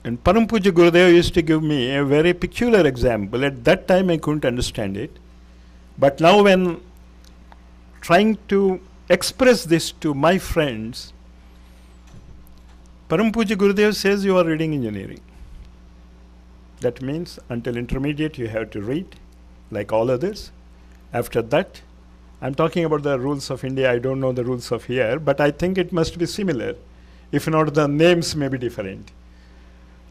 And Param Puja Gurudev used to give me a very peculiar example. At that time I couldn't understand it. But now when trying to express this to my friends, Param Puja Gurudev says you are reading engineering. That means until intermediate you have to read like all others. After that, I'm talking about the rules of India, I don't know the rules of here, but I think it must be similar. If not, the names may be different.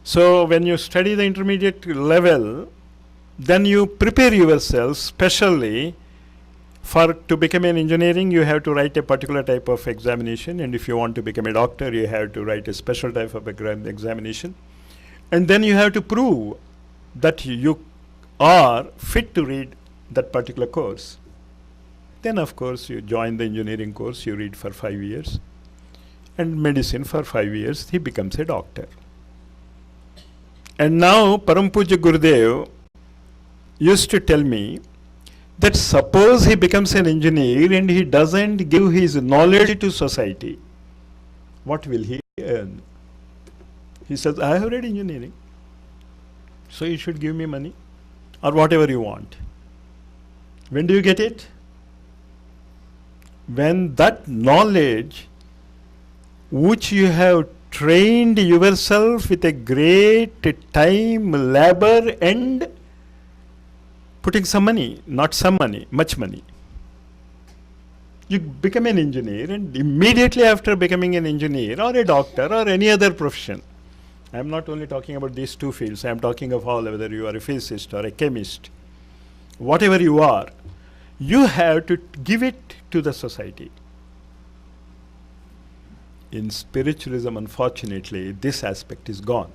So when you study the intermediate level, then you prepare yourself specially to become an engineering. You have to write a particular type of examination, and if you want to become a doctor, you have to write a special type of examination. And then you have to prove that you are fit to read that particular course. Then of course you join the engineering course, you read for 5 years, and medicine for 5 years, he becomes a doctor. And now Param Puja Gurudev used to tell me that suppose he becomes an engineer and he doesn't give his knowledge to society, what will he earn? He says, I have read engineering, so you should give me money or whatever you want. When do you get it? When that knowledge which you have trained yourself with a great time, labor, and putting some money, not some money, much money. You become an engineer, and immediately after becoming an engineer or a doctor or any other profession, I am not only talking about these two fields, I am talking of all, whether you are a physicist or a chemist, whatever you are, you have to give it to the society. In spiritualism, unfortunately, this aspect is gone.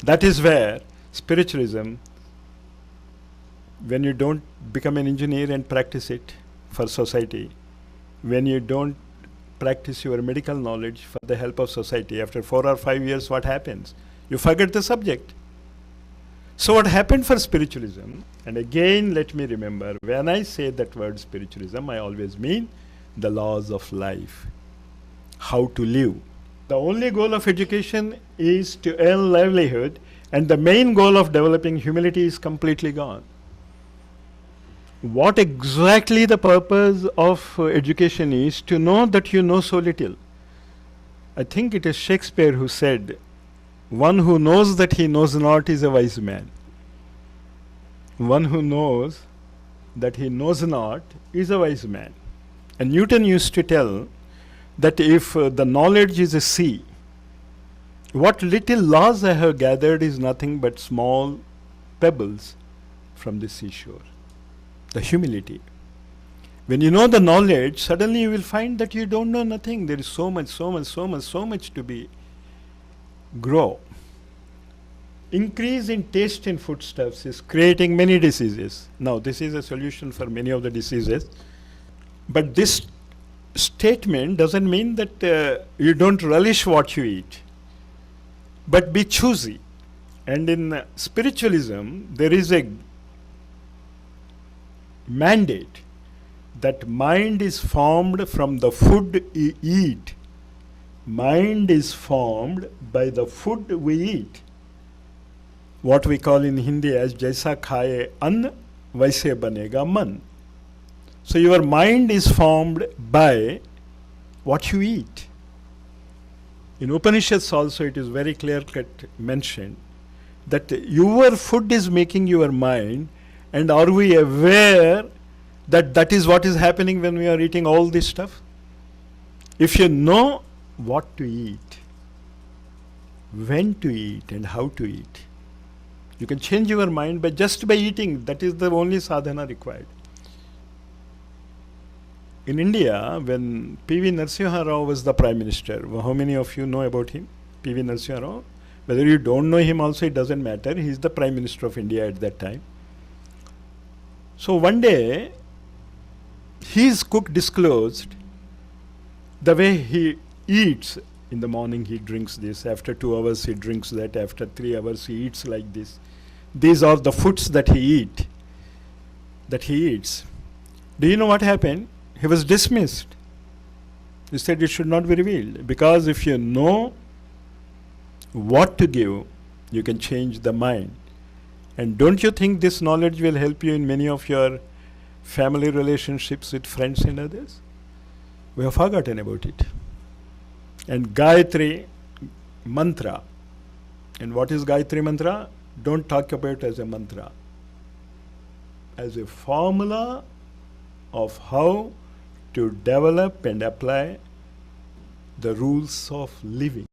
That is where spiritualism, when you don't become an engineer and practice it for society, when you don't practice your medical knowledge for the help of society, after 4 or 5 years, what happens? You forget the subject. So what happened for spiritualism, and again let me remember, when I say that word spiritualism, I always mean the laws of life, how to live. The only goal of education is to earn livelihood, and the main goal of developing humility is completely gone. What exactly the purpose of education is? To know that you know so little. I think it is Shakespeare who said, one who knows that he knows not is a wise man. One who knows that he knows not is a wise man. And Newton used to tell that if the knowledge is a sea, what little laws I have gathered is nothing but small pebbles from the seashore. The humility. When you know the knowledge, suddenly you will find that you don't know nothing. There is so much to be grow. Increase in taste in foodstuffs is creating many diseases. Now, this is a solution for many of the diseases. But this statement doesn't mean that you don't relish what you eat. But be choosy. And in spiritualism, there is a mandate that mind is formed from the food you eat. Mind is formed by the food we eat. What we call in Hindi as jaisa khaye ann, vaise banega man. So your mind is formed by what you eat. In Upanishads also it is very clear-cut mentioned that your food is making your mind, and are we aware that that is what is happening when we are eating all this stuff? If you know what to eat, when to eat and how to eat, you can change your mind just by eating. That is the only sadhana required. In India, when P.V. Narasimha Rao was the Prime Minister, how many of you know about him? P.V. Narasimha Rao? Whether you don't know him also, it doesn't matter. He is the Prime Minister of India at that time. So one day, his cook disclosed the way he eats. In the morning he drinks this, after 2 hours he drinks that, after 3 hours he eats like this. These are the foods that he eats. Do you know what happened? He was dismissed. He said it should not be revealed, because if you know what to give You can change the mind. And don't you think this knowledge will help you in many of your family relationships with friends and others? We have forgotten about it. And Gayatri mantra. And what is Gayatri mantra? Don't talk about it as a mantra. As a formula of how to develop and apply the rules of living.